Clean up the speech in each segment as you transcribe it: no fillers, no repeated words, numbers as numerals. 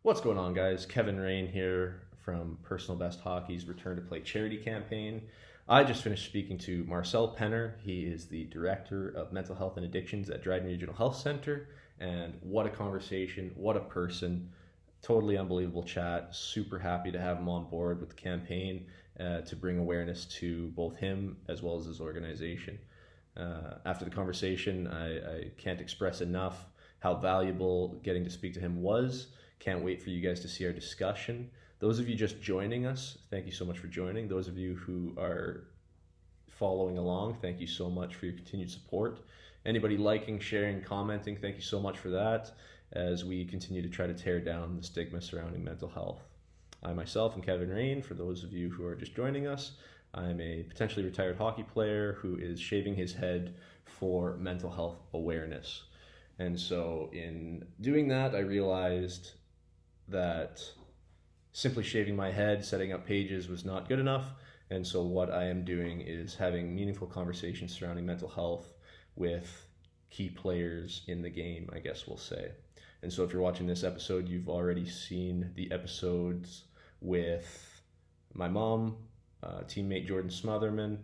What's going on, guys? Kevin Raine here from Personal Best Hockey's Return to Play charity campaign. I just finished speaking to Marcel Penner. He is the Director of Mental Health and Addictions at Dryden Regional Health Centre. And what a conversation, what a person. Totally unbelievable chat. Super happy to have him on board with the campaign to bring awareness to both him as well as his organization. After the conversation, I can't express enough how valuable getting to speak to him was. Can't wait for you guys to see our discussion. Those of you just joining us, thank you so much for joining. Those of you who are following along, thank you so much for your continued support. Anybody liking, sharing, commenting, thank you so much for that as we continue to try to tear down the stigma surrounding mental health. I myself am Kevin Raine. For those of you who are just joining us, I'm a potentially retired hockey player who is shaving his head for mental health awareness. And so in doing that, I realized that simply shaving my head, setting up pages was not good enough. And so what I am doing is having meaningful conversations surrounding mental health with key players in the game, I guess we'll say. And so if you're watching this episode, you've already seen the episodes with my mom, teammate Jordan Smotherman,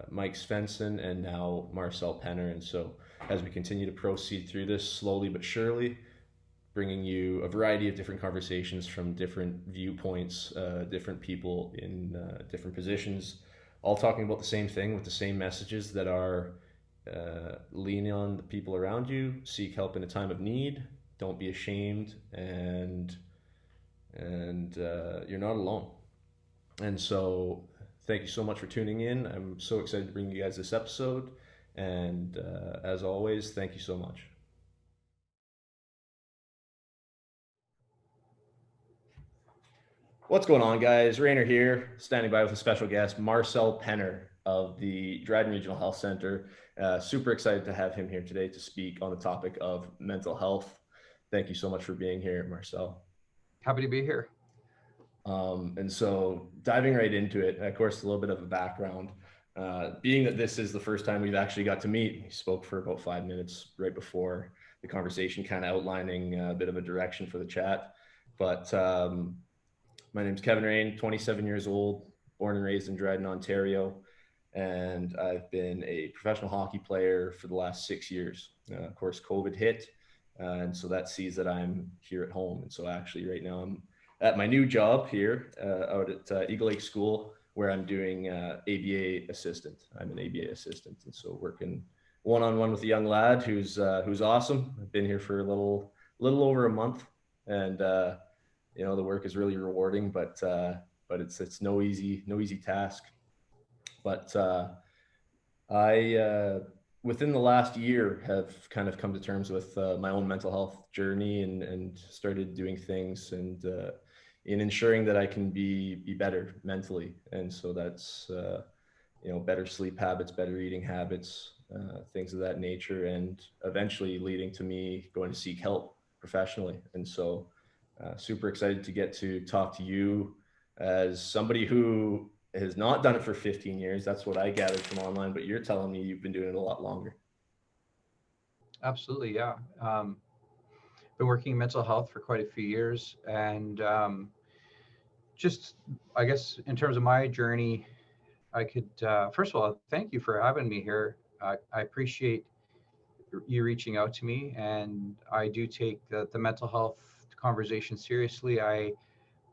Mike Svensson, and now Marcel Penner. And so as we continue to proceed through this slowly but surely, bringing you a variety of different conversations from different viewpoints, different people in different positions, all talking about the same thing with the same messages that are lean on the people around you, seek help in a time of need, don't be ashamed, and you're not alone. And so thank you so much for tuning in. I'm so excited to bring you guys this episode. And as always, thank you so much. What's going on, guys? Rainer here, standing by with a special guest, Marcel Penner of the Dryden Regional Health Centre. Super excited to have him here today to speak on the topic of mental health. Thank you so much for being here, Marcel. Happy to be here. And so diving right into it, of course, a little bit of a background. Being that this is the first time we've actually got to meet, we spoke for about 5 minutes right before the conversation, kind of outlining a bit of a direction for the chat. But my name's Kevin Raine, 27 years old, born and raised in Dryden, Ontario, and I've been a professional hockey player for the last 6 years. Of course, COVID hit, and so that sees that I'm here at home. And so actually right now I'm at my new job here out at Eagle Lake School, where I'm doing ABA assistant. I'm an ABA assistant, and so working one-on-one with a young lad who's awesome. I've been here for a little over a month, and the work is really rewarding, but it's no easy task. But I within the last year have kind of come to terms with my own mental health journey and started doing things and in ensuring that I can be better mentally. And so that's better sleep habits, better eating habits, things of that nature, and eventually leading to me going to seek help professionally. And so super excited to get to talk to you as somebody who has not done it for 15 years. That's what I gathered from online, but you're telling me you've been doing it a lot longer. Absolutely, yeah. Been working in mental health for quite a few years, and just, I guess, in terms of my journey, I could first of all thank you for having me here. I appreciate you reaching out to me, and I do take the mental health conversation seriously. I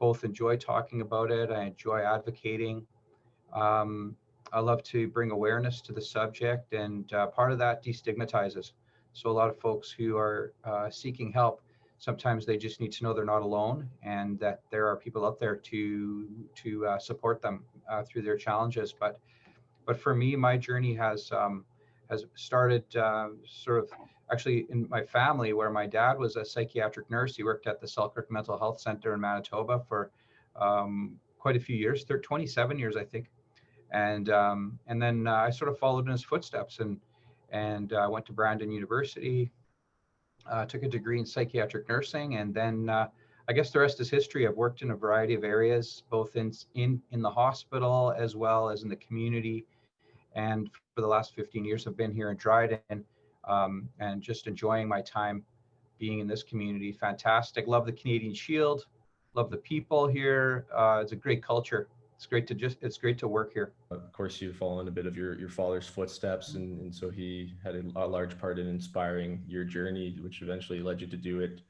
both enjoy talking about it. I enjoy advocating. I love to bring awareness to the subject, and part of that destigmatizes. So a lot of folks who are seeking help, sometimes they just need to know they're not alone, and that there are people out there to support them through their challenges. But for me, my journey has started sort of actually in my family, where my dad was a psychiatric nurse. He worked at the Selkirk Mental Health Centre in Manitoba for quite a few years, 27 years, I think. And then I sort of followed in his footsteps and went to Brandon University, took a degree in psychiatric nursing, and then I guess the rest is history. I've worked in a variety of areas, both in the hospital as well as in the community. And for the last 15 years, I've been here in Dryden, and just enjoying my time being in this community. Fantastic. Love the Canadian Shield. Love the people here. It's a great culture. It's great to work here. Of course, you follow in a bit of your father's footsteps, and so he had a large part in inspiring your journey, which eventually led you to do it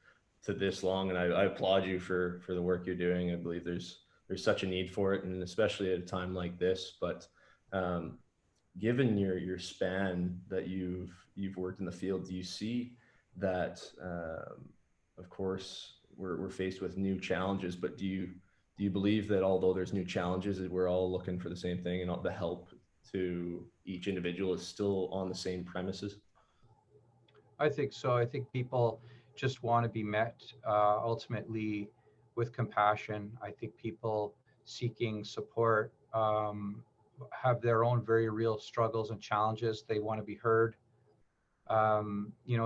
to this long. And I applaud you for the work you're doing. I believe there's such a need for it, and especially at a time like this. But um, given your span that you've worked in the field, do you see that of course we're faced with new challenges, but do you believe that although there's new challenges, that we're all looking for the same thing and all the help to each individual is still on the same premises? I think so. I think people just want to be met ultimately with compassion. I think people seeking support have their own very real struggles and challenges. They want to be heard,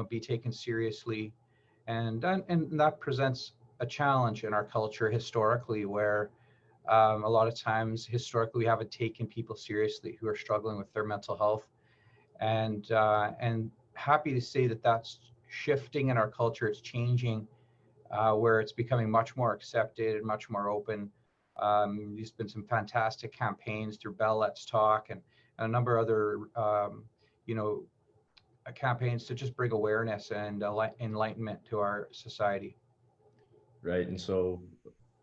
be taken seriously, and that presents a challenge in our culture historically, where a lot of times historically we haven't taken people seriously who are struggling with their mental health, and happy to say that that's shifting in our culture. It's changing, where it's becoming much more accepted and much more open. There's been some fantastic campaigns through Bell Let's Talk and a number of other you know campaigns to just bring awareness and enlightenment to our society. Right. And so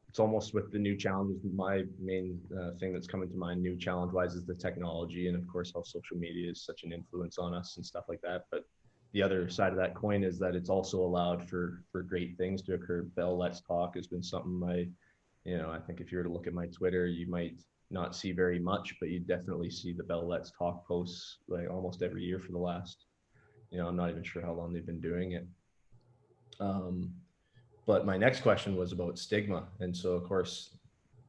it's almost with the new challenges. My main thing that's coming to mind, new challenge wise, is the technology, and of course how social media is such an influence on us and stuff like that. But the other side of that coin is that it's also allowed for great things to occur. Bell Let's Talk has been something I think if you were to look at my Twitter, you might not see very much, but you definitely see the Bell Let's Talk posts like almost every year for the last, I'm not even sure how long they've been doing it. Um, but my next question was about stigma. And so, of course,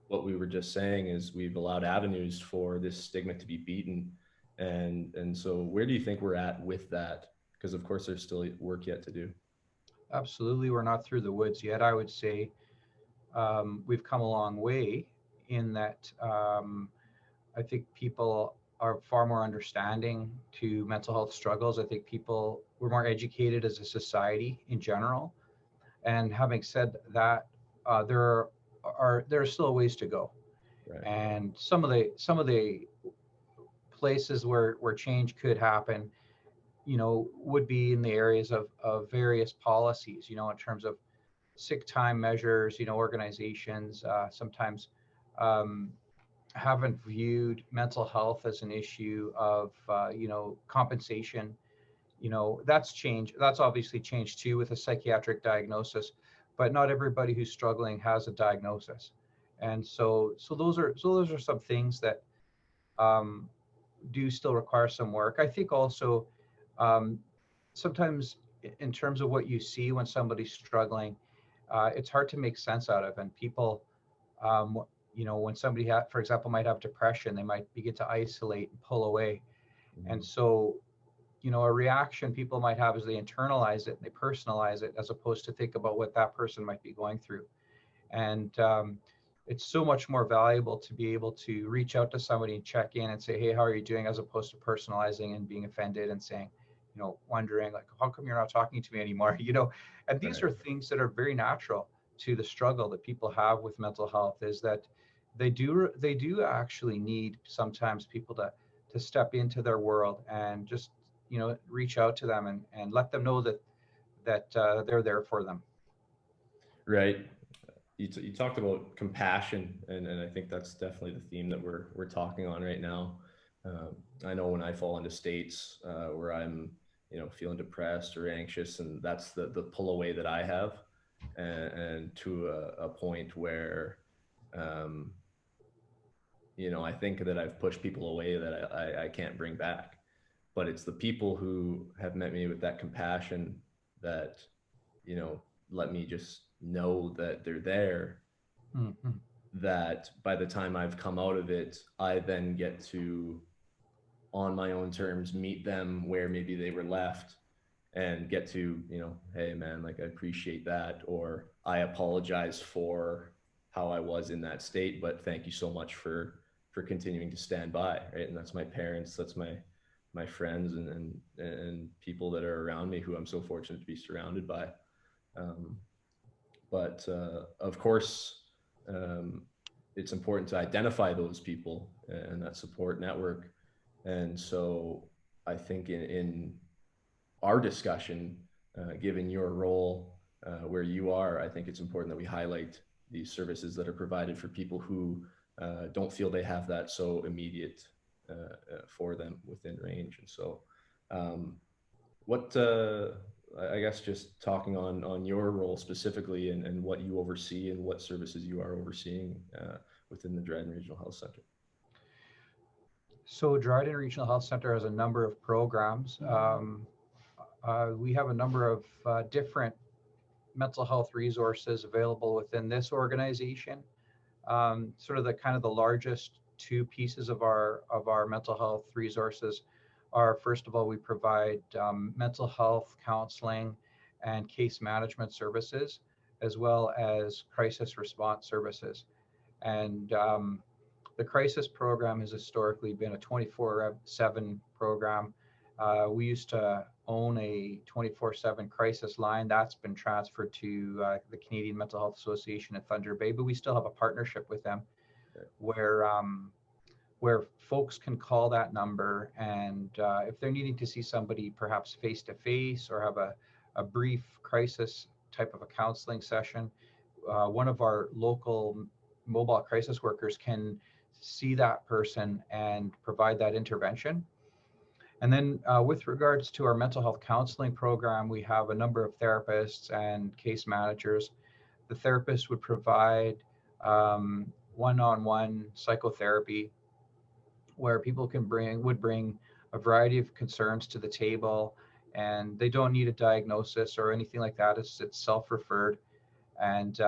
what we were just saying is we've allowed avenues for this stigma to be beaten. And so where do you think we're at with that? Because of course there's still work yet to do. Absolutely, we're not through the woods yet. I would say we've come a long way in that I think people are far more understanding to mental health struggles. I think people we're more educated as a society in general. And having said that, there's still ways to go. Right. And some of the places where change could happen, would be in the areas of various policies, in terms of sick time measures. Organizations sometimes um, haven't viewed mental health as an issue of, compensation. That's changed. That's obviously changed too with a psychiatric diagnosis, but not everybody who's struggling has a diagnosis. And so those are some things that um, do still require some work. I think also um, sometimes in terms of what you see when somebody's struggling, it's hard to make sense out of. And people, when somebody, for example, might have depression, they might begin to isolate and pull away. Mm-hmm. And so, a reaction people might have is they internalize it and they personalize it, as opposed to think about what that person might be going through. And it's so much more valuable to be able to reach out to somebody and check in and say, hey, how are you doing, as opposed to personalizing and being offended and saying, wondering like, how come you're not talking to me anymore? And these Right. are things that are very natural to the struggle that people have with mental health, is that they do actually need sometimes people to step into their world and just reach out to them and let them know that they're there for them. Right. You talked about compassion, and I think that's definitely the theme that we're talking on right now. I know when I fall into states where I'm, feeling depressed or anxious, and that's the pull away that I have, and to a point where, um, I think that I've pushed people away that I can't bring back. But it's the people who have met me with that compassion that, you know, let me just know that they're there, Mm-hmm. that by the time I've come out of it, I then get to, on my own terms, meet them where maybe they were left and get to, hey man, like I appreciate that, or I apologize for how I was in that state, but thank you so much for continuing to stand by, right? And that's my parents, that's my friends and people that are around me who I'm so fortunate to be surrounded by. Um, but of course, um, it's important to identify those people and that support network. And so I think in our discussion, given your role where you are, I think it's important that we highlight these services that are provided for people who don't feel they have that so immediate for them within range. And so, um, what I guess just talking on your role specifically and what you oversee and what services you are overseeing within the Dryden Regional Health Center. So Dryden Regional Health Center has a number of programs. We have a number of different mental health resources available within this organization. Sort of the kind of the largest two pieces of our mental health resources are, first of all, we provide mental health counseling and case management services, as well as crisis response services. And the crisis program has historically been a 24/7 program. We used to own a 24/7 crisis line. That's been transferred to the Canadian Mental Health Association at Thunder Bay, but we still have a partnership with them where where folks can call that number, and if they're needing to see somebody perhaps face to face or have a brief crisis type of a counseling session, one of our local mobile crisis workers can see that person and provide that intervention. And then with regards to our mental health counseling program, we have a number of therapists and case managers. The therapist would provide one-on-one psychotherapy where people would bring a variety of concerns to the table, and they don't need a diagnosis or anything like that. It's self-referred, and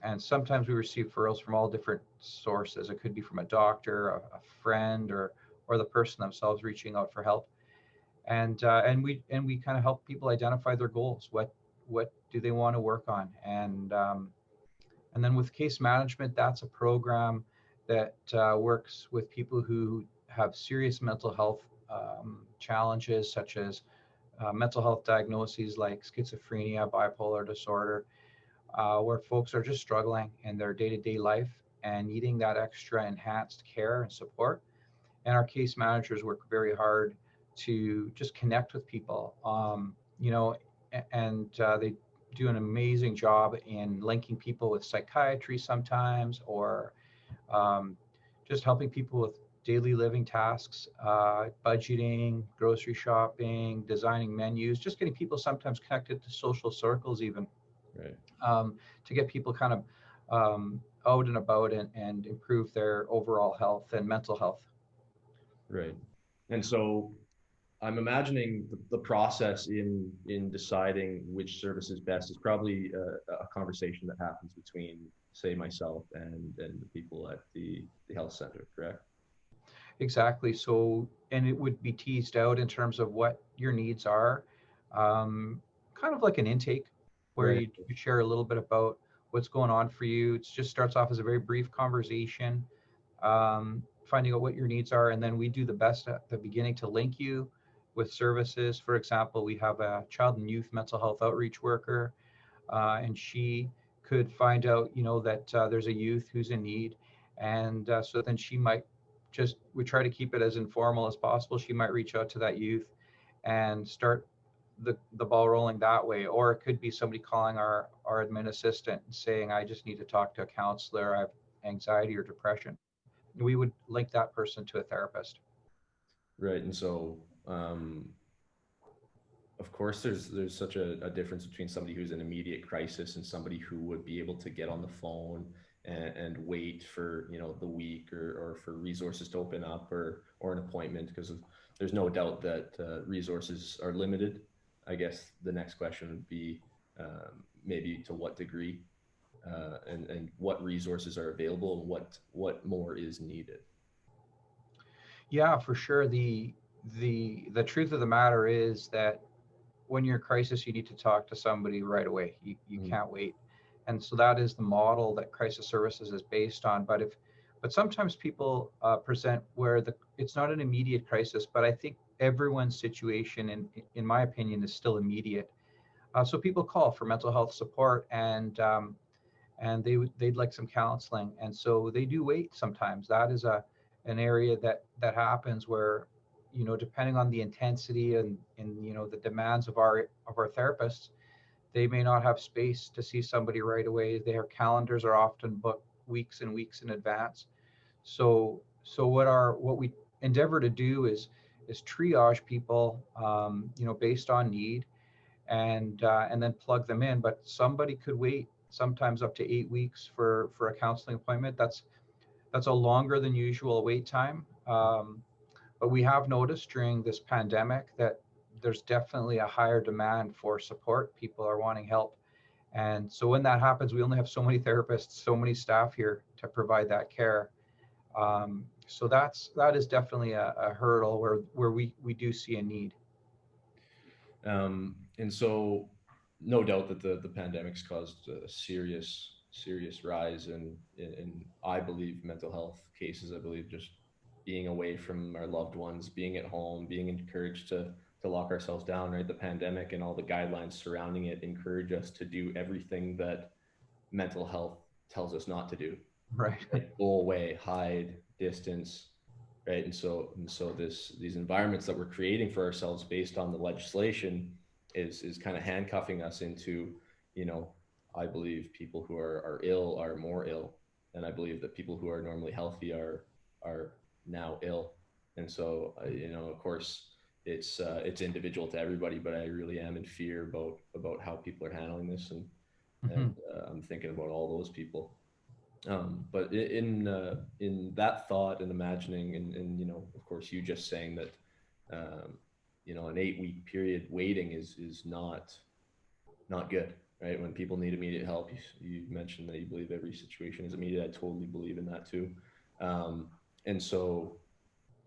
and sometimes we receive referrals from all different sources. It could be from a doctor, a friend, or the person themselves reaching out for help. And we kind of help people identify their goals. What do they want to work on? And then with case management, that's a program that works with people who have serious mental health challenges, such as mental health diagnoses like schizophrenia, bipolar disorder, where folks are just struggling in their day-to-day life and needing that extra enhanced care and support. And our case managers work very hard to just connect with people, and they do an amazing job in linking people with psychiatry sometimes, or um, just helping people with daily living tasks, budgeting, grocery shopping, designing menus, just getting people sometimes connected to social circles even, Right. to get people kind of out and about and improve their overall health and mental health. Right. And so I'm imagining the process in deciding which service is best is probably a conversation that happens between, say, myself and the people at the health center, correct? Exactly. So, and it would be teased out in terms of what your needs are, kind of like an intake where Right. you share a little bit about what's going on for you. It just starts off as a very brief conversation, finding out what your needs are. And then we do the best at the beginning to link you with services. For example, we have a child and youth mental health outreach worker, and she could find out, that there's a youth who's in need. And so then she might we try to keep it as informal as possible. She might reach out to that youth and start the ball rolling that way. Or it could be somebody calling our admin assistant and saying, I just need to talk to a counselor. I have anxiety or depression. We would link that person to a therapist. Right. And so, of course, there's such a difference between somebody who's in immediate crisis and somebody who would be able to get on the phone and wait for the week or for resources to open up or an appointment because there's no doubt that resources are limited. I guess the next question would be maybe to what degree and what resources are available and what more is needed. Yeah, for sure. The truth of the matter is that when you're in crisis, you need to talk to somebody right away. You Mhm. can't wait. And so that is the model that crisis services is based on. But sometimes people present where it's not an immediate crisis, but I think everyone's situation, in my opinion, is still immediate. So people call for mental health support, and they'd like some counseling, and so they do wait sometimes. That is an area that happens where, depending on the intensity and the demands of our therapists, they may not have space to see somebody right away. Their calendars are often booked weeks and weeks in advance. So what we endeavor to do is triage people, based on need, and then plug them in. But somebody could wait sometimes up to 8 weeks for a counseling appointment. That's a longer than usual wait time. But we have noticed during this pandemic that there's definitely a higher demand for support. People are wanting help. And so when that happens, we only have so many therapists, so many staff here to provide that care. So that is definitely a hurdle where we do see a need. And so, no doubt that the pandemic's caused a serious rise in I believe mental health cases. I believe just being away from our loved ones, being at home, being encouraged to lock ourselves down. Right, the pandemic and all the guidelines surrounding it encourage us to do everything that mental health tells us not to do. Right. Right, go away, hide, distance, right? And so these environments that we're creating for ourselves based on the legislation is kind of handcuffing us into, you know, I believe people who are ill are more ill, and I believe that people who are normally healthy are now ill. And so, of course, it's individual to everybody, but I really am in fear about how people are handling this, and Hmm. I'm thinking about all those people. But in that thought and imagining, and of course, you just saying that, um, an 8 week period waiting is not good, right? When people need immediate help, you mentioned that you believe every situation is immediate. I totally believe in that too. Um, and so,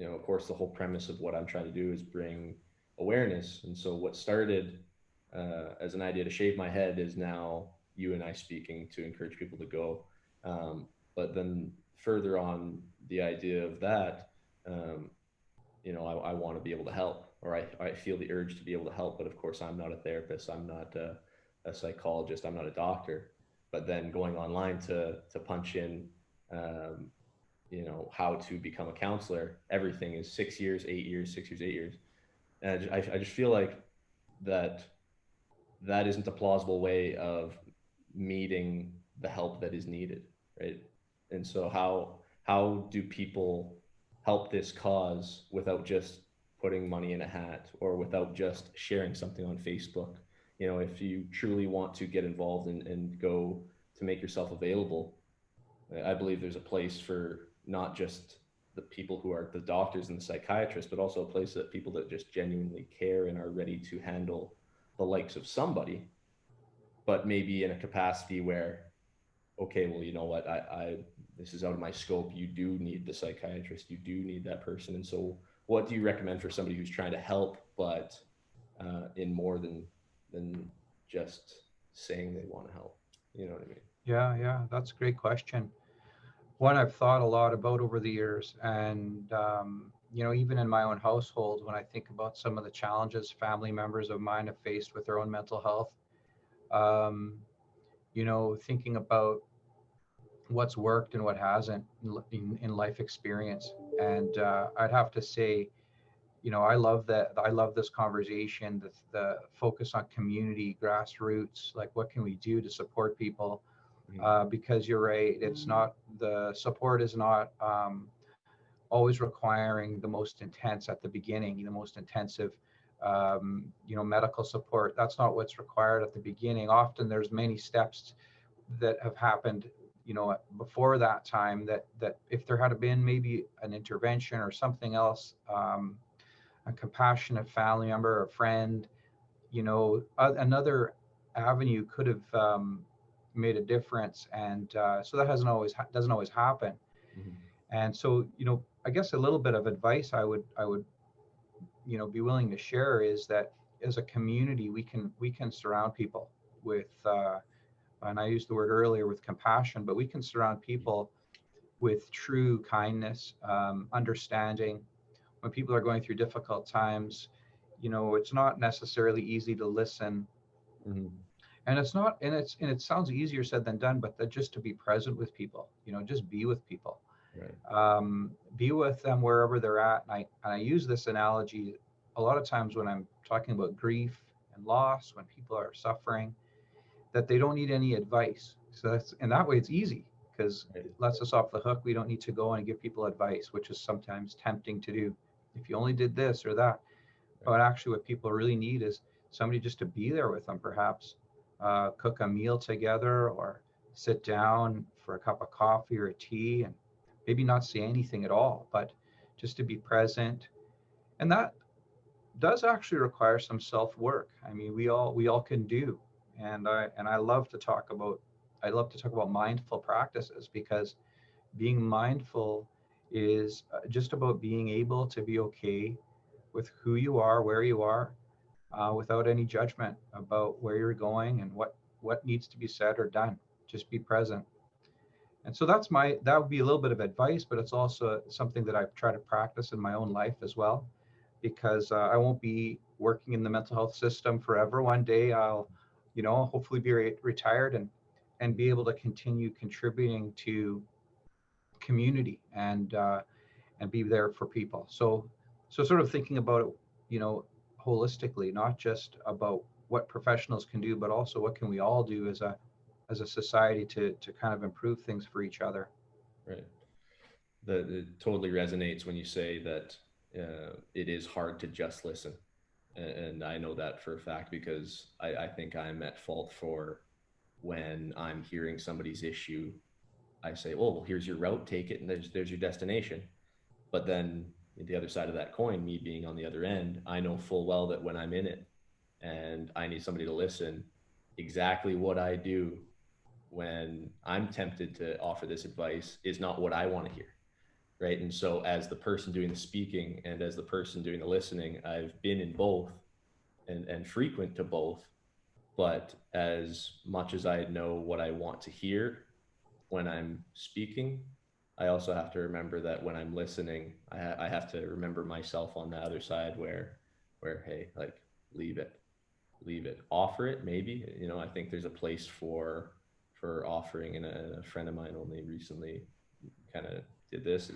of course, the whole premise of what I'm trying to do is bring awareness. And so, what started as an idea to shave my head is now you and I speaking to encourage people to go. Um, but then further on the idea of that, um, I want to be able to help, or I feel the urge to be able to help. But of course, I'm not a therapist. I'm not a psychologist. I'm not a doctor. But then going online to punch in, um, how to become a counselor, everything is 6 years, 8 years, 6 years, 8 years. And I just feel like that that isn't a plausible way of meeting the help that is needed, right? And so how do people help this cause without just putting money in a hat or without just sharing something on Facebook? If you truly want to get involved and go to make yourself available, I believe there's a place for not just the people who are the doctors and the psychiatrists, but also a place that people that just genuinely care and are ready to handle the likes of somebody, but maybe in a capacity where, okay, well, you know what, I this is out of my scope. You do need the psychiatrist. You do need that person. And so, what do you recommend for somebody who's trying to help, but in more than just saying they want to help? You know what I mean? Yeah, that's a great question. One I've thought a lot about over the years, and even in my own household, when I think about some of the challenges family members of mine have faced with their own mental health, um, thinking about what's worked and what hasn't in life experience. And I'd have to say, I love this conversation, the focus on community, grassroots, like what can we do to support people? Mhm. Because you're right, it's not the support is not always requiring the most intense at the beginning, the most intensive, medical support. That's not what's required at the beginning. Often there's many steps that have happened, before that time, that if there had been maybe an intervention or something else, a compassionate family member or friend, another avenue could have made a difference. And so that doesn't always happen. Mhm. And so, I guess a little bit of advice I would be willing to share is that as a community we can surround people with, and I used the word earlier, with compassion, but we can surround people with true kindness, understanding. When people are going through difficult times, it's not necessarily easy to listen Hmm. And it's not, and it sounds easier said than done, but that just to be present with people, just be with people, Right. be with them wherever they're at. And I use this analogy a lot of times when I'm talking about grief and loss, when people are suffering, that they don't need any advice. So that's, and that way it's easy because Right. it lets us off the hook. We don't need to go and give people advice, which is sometimes tempting to do. If you only did this or that, Right. but actually what people really need is somebody just to be there with them, perhaps cook a meal together or sit down for a cup of coffee or a tea and maybe not say anything at all, but just to be present. And that does actually require some self-work. I mean, we all can do. And I love to talk about mindful practices because being mindful is just about being able to be okay with who you are, where you are, without any judgment about where you're going and what needs to be said or done. Just be present. And so that would be a little bit of advice, but it's also something that I've tried to practice in my own life as well, because I won't be working in the mental health system forever. One day I'll, hopefully be retired and be able to continue contributing to community and be there for people. So sort of thinking about it, you know, holistically, not just about what professionals can do, but also what can we all do as a society to kind of improve things for each other. Right. It totally resonates when you say that it is hard to just listen. And I know that for a fact because I think I'm at fault for when I'm hearing somebody's issue. I say, oh, well, here's your route, take it, and there's your destination. But then the other side of that coin, me being on the other end, I know full well that when I'm in it and I need somebody to listen, exactly what I do when I'm tempted to offer this advice is not what I want to hear. Right. And so, as the person doing the speaking and as the person doing the listening, I've been in both and frequent to both. But as much as I know what I want to hear when I'm speaking, I also have to remember that when I'm listening, I have to remember myself on the other side where, hey, like, leave it, leave it, offer it. Maybe, I think there's a place for offering. And a friend of mine only recently kind of did this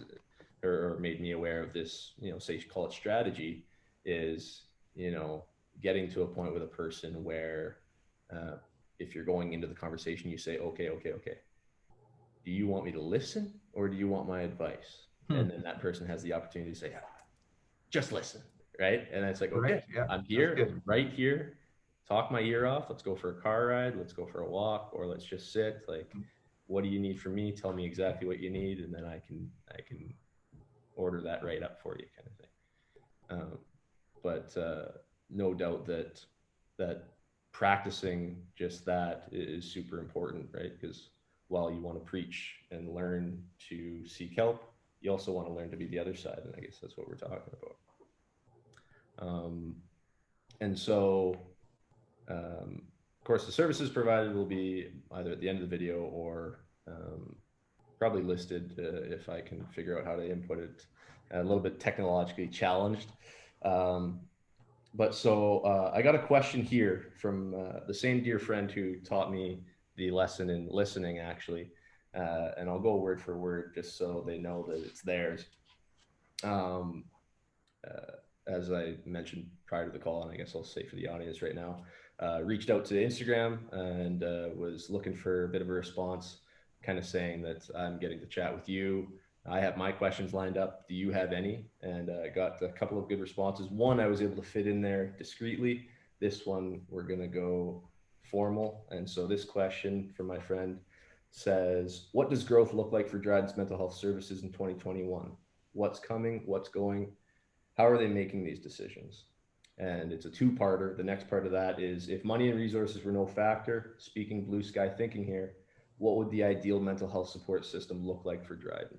or made me aware of this, say, call it strategy is, you know, getting to a point with a person where uh, if you're going into the conversation, you say, okay, okay, okay, do you want me to listen or do you want my advice? Hmm. And then that person has the opportunity to say, just listen. Right. And it's like, Right. okay, Yeah. I'm That's here, good. I'm right here. Talk my ear off. Let's go for a car ride. Let's go for a walk, or let's just sit. Like, what do you need from me? Tell me exactly what you need. And then I can order that right up for you, kind of thing. But no doubt that practicing just that is super important, right? Because while you want to preach and learn to seek help, you also want to learn to be the other side, and I guess that's what we're talking about. Um, and so, of course, the services provided will be either at the end of the video or probably listed if I can figure out how to input it. A little bit technologically challenged. Um, but so I got a question here from the same dear friend who taught me the lesson in listening, actually. And I'll go word for word just so they know that it's theirs. Um, uh, as I mentioned prior to the call, and I guess I'll say for the audience right now, reached out to Instagram and was looking for a bit of a response, kind of saying that I'm getting to chat with you. I have my questions lined up. Do you have any? And got a couple of good responses. One I was able to fit in there discreetly. This one we're going to go formal. And so this question from my friend says, what does growth look like for Dryden's mental health services in 2021? What's coming? What's going? How are they making these decisions? And it's a two-parter. The next part of that is, if money and resources were no factor, speaking blue sky thinking here, what would the ideal mental health support system look like for Dryden?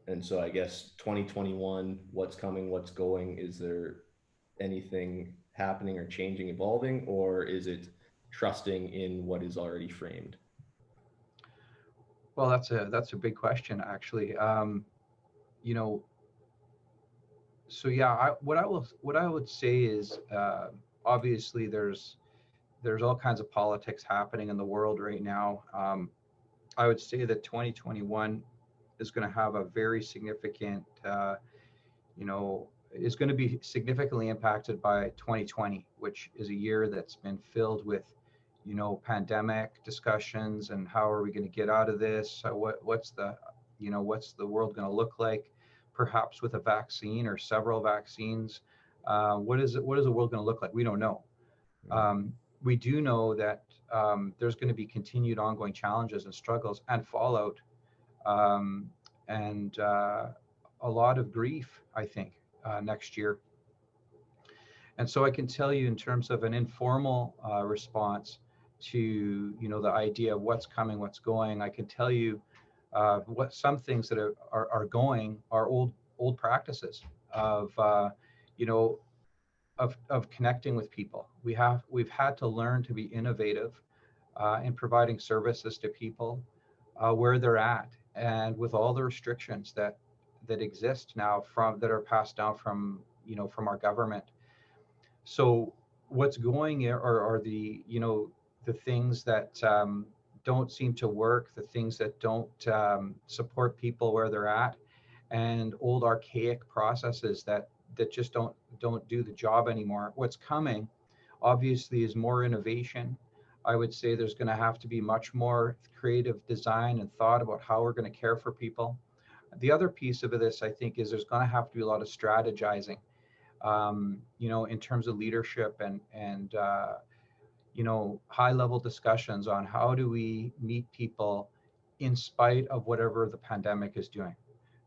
And so I guess 2021, what's coming, what's going? Is there anything happening or changing, evolving, or is it trusting in what is already framed? Well, that's a big question, actually. You know, so yeah, what I would say is, obviously there's all kinds of politics happening in the world right now. I would say that 2021 is going to have a very significant, is going to be significantly impacted by 2020, which is a year that's been filled with, pandemic discussions and how are we going to get out of this? What's the world going to look like? Perhaps with a vaccine or several vaccines. What is it? What is the world going to look like? We don't know. Um, we do know that there's going to be continued ongoing challenges and struggles and fallout, um, and a lot of grief, I think, next year. And so I can tell you in terms of an informal response to the idea of what's coming, what's going. I can tell you what some things that are going are old practices of you know of connecting with people. We've had to learn to be innovative in providing services to people where they're at, and with all the restrictions that exist now from that are passed down from from our government. So what's going here are the the things that don't seem to work, the things that don't support people where they're at, and old archaic processes that just don't do the job anymore. What's coming, obviously, is more innovation. I would say there's going to have to be much more creative design and thought about how we're going to care for people. The other piece of this, I think, is there's going to have to be a lot of strategizing, in terms of leadership and high level discussions on how do we meet people in spite of whatever the pandemic is doing,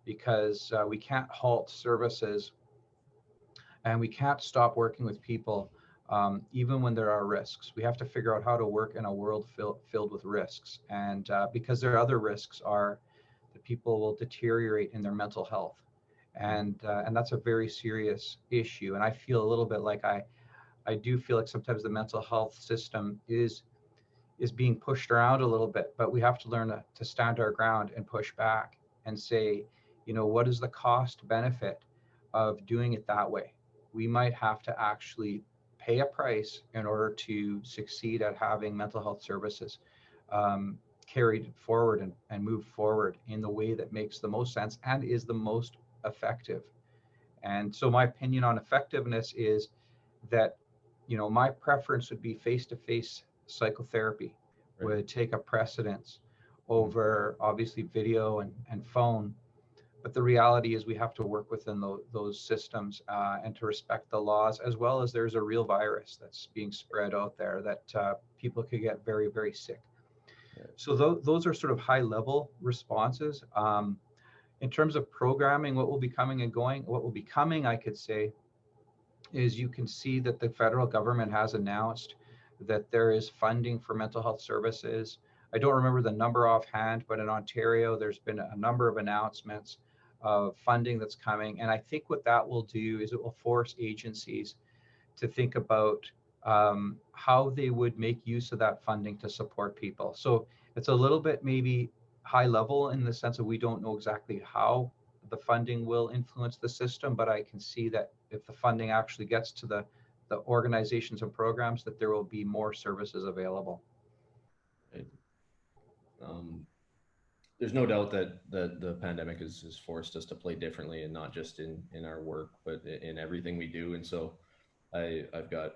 because we can't halt services and we can't stop working with people even when there are risks. We have to figure out how to work in a world filled with risks, and because there are other risks are that people will deteriorate in their mental health, and that's a very serious issue. And I feel a little bit like I do feel like sometimes the mental health system is being pushed around a little bit, but we have to learn to stand our ground and push back and say, what is the cost benefit of doing it that way? We might have to actually pay a price in order to succeed at having mental health services carried forward and move forward in the way that makes the most sense and is the most effective. And so my opinion on effectiveness is that, my preference would be face-to-face psychotherapy would take a precedence over obviously video and phone. But the reality is we have to work within those systems and to respect the laws, as well as there's a real virus that's being spread out there that people could get very, very sick. So those are sort of high level responses. In terms of programming, what will be coming and going, what will be coming, I could say, is you can see that the federal government has announced that there is funding for mental health services. I don't remember the number offhand, but in Ontario, there's been a number of announcements of funding that's coming. And I think what that will do is it will force agencies to think about how they would make use of that funding to support people. So it's a little bit maybe high level in the sense that we don't know exactly how the funding will influence the system, but I can see that if the funding actually gets to the organizations and programs, that there will be more services available. There's no doubt that the pandemic has forced us to play differently, and not just in our work, but in everything we do. And so I've got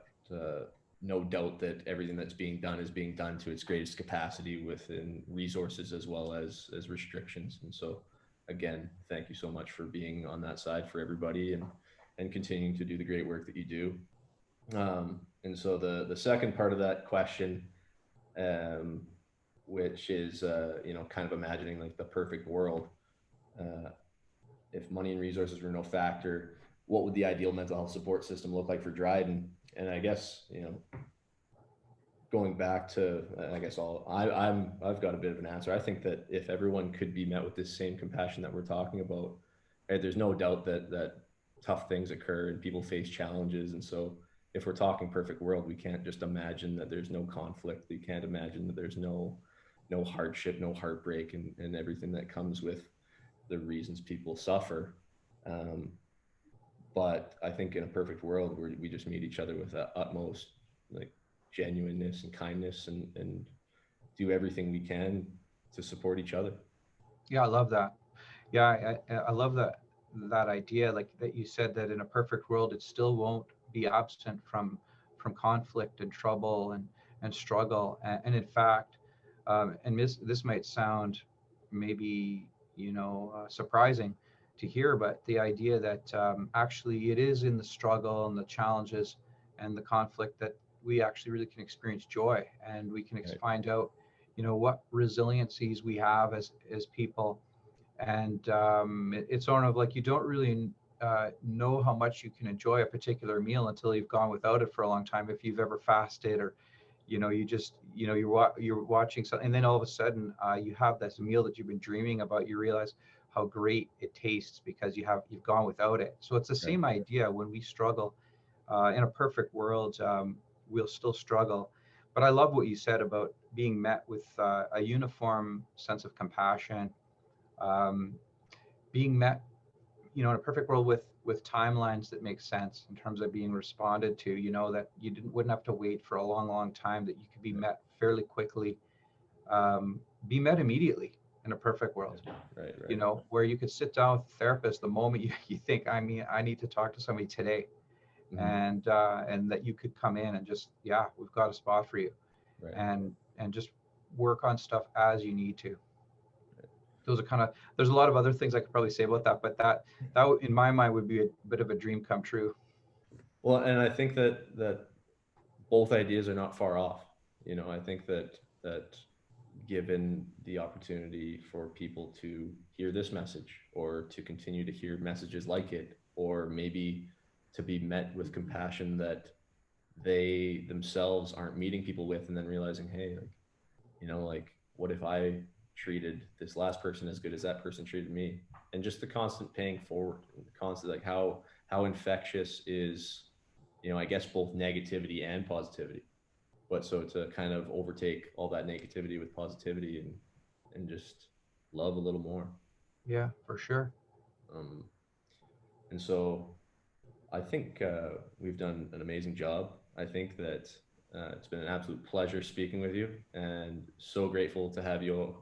no doubt that everything that's being done is being done to its greatest capacity within resources as well as restrictions. And so, again, thank you so much for being on that side for everybody and continuing to do the great work that you do. And so the second part of that question, which is kind of imagining like the perfect world. If money and resources were no factor, what would the ideal mental health support system look like for Dryden? And I guess going back to, I guess I've got a bit of an answer. I think that if everyone could be met with this same compassion that we're talking about, right, there's no doubt that tough things occur and people face challenges. And so if we're talking perfect world, we can't just imagine that there's no conflict. We can't imagine that there's no hardship, no heartbreak, and everything that comes with the reasons people suffer. But I think in a perfect world, we just meet each other with that utmost like genuineness and kindness, and do everything we can to support each other. Yeah, I love that. Yeah, I love that idea, like that you said that in a perfect world, it still won't be absent from conflict and trouble and struggle. And in fact, and this might sound maybe surprising to hear, but the idea that actually it is in the struggle and the challenges and the conflict that we actually really can experience joy, and we can Right. find out, what resiliencies we have as people. And it's sort of like you don't really know how much you can enjoy a particular meal until you've gone without it for a long time. If you've ever fasted, or you just you're watching something, and then all of a sudden you have this meal that you've been dreaming about. You realize how great it tastes because you've gone without it. So it's the Right. same idea when we struggle. In a perfect world, we'll still struggle. But I love what you said about being met with a uniform sense of compassion, um, being met, in a perfect world with timelines that make sense in terms of being responded to. That you wouldn't have to wait for a long, long time. That you could be Right. met fairly quickly, be met immediately in a perfect world. Right. Right. Where you could sit down with a therapist the moment you think, I need to talk to somebody today, Hmm. and that you could come in and just, yeah, we've got a spot for you, Right. and just work on stuff as you need to. Those are kind of, there's a lot of other things I could probably say about that, but that in my mind would be a bit of a dream come true. Well, and I think that both ideas are not far off. I think that given the opportunity for people to hear this message, or to continue to hear messages like it, or maybe to be met with compassion that they themselves aren't meeting people with, and then realizing, hey, like, like, what if I treated this last person as good as that person treated me? And just the constant paying forward, and the constant, like, how infectious is, I guess, both negativity and positivity. But so to kind of overtake all that negativity with positivity, and just love a little more. Yeah, for sure. um, and so I think we've done an amazing job. I think that it's been an absolute pleasure speaking with you, and so grateful to have you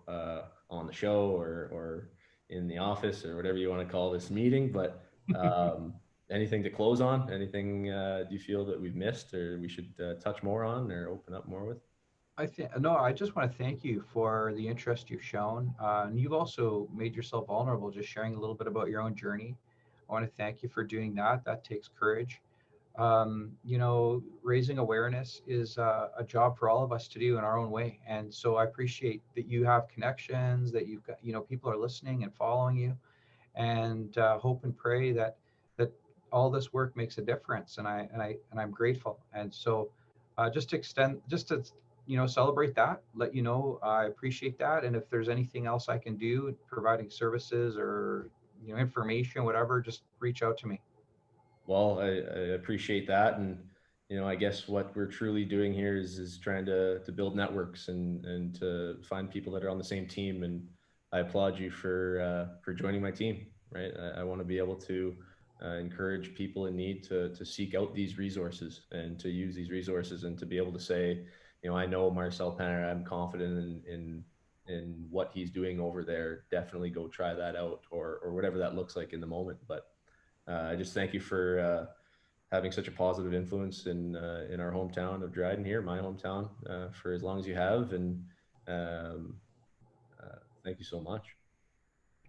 on the show, or in the office, or whatever you want to call this meeting. But um, anything to close on? Anything do you feel that we've missed, or we should touch more on, or open up more with? I think, no, I just want to thank you for the interest you've shown, and you've also made yourself vulnerable, just sharing a little bit about your own journey. I want to thank you for doing that. That takes courage. Raising awareness is a job for all of us to do in our own way. And so I appreciate that you have connections, that you've got, people are listening and following you, and hope and pray that all this work makes a difference. And I'm grateful. And so just to celebrate that, let you know I appreciate that. And if there's anything else I can do, providing services or information, whatever, just reach out to me. Well, I appreciate that, and I guess what we're truly doing here is trying to build networks, and to find people that are on the same team. And I applaud you for joining my team. Right, I want to be able to encourage people in need to seek out these resources, and to use these resources, and to be able to say, I know Marcel Penner. I'm confident in what he's doing over there. Definitely go try that out, or whatever that looks like in the moment. But I just thank you for having such a positive influence in our hometown of Dryden here, my hometown, for as long as you have. And um, thank you so much.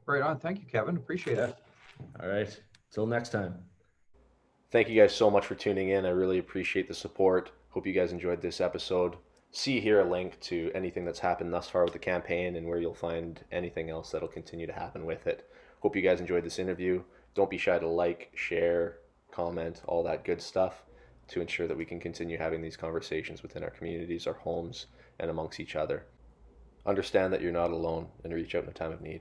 Right on. Thank you, Kevin. Appreciate it. Yeah. All right. Till next time. Thank you guys so much for tuning in. I really appreciate the support. Hope you guys enjoyed this episode. See here a link to anything that's happened thus far with the campaign, and where you'll find anything else that'll continue to happen with it. Hope you guys enjoyed this interview. Don't be shy to like, share, comment, all that good stuff, to ensure that we can continue having these conversations within our communities, our homes, and amongst each other. Understand that you're not alone, and reach out in a time of need.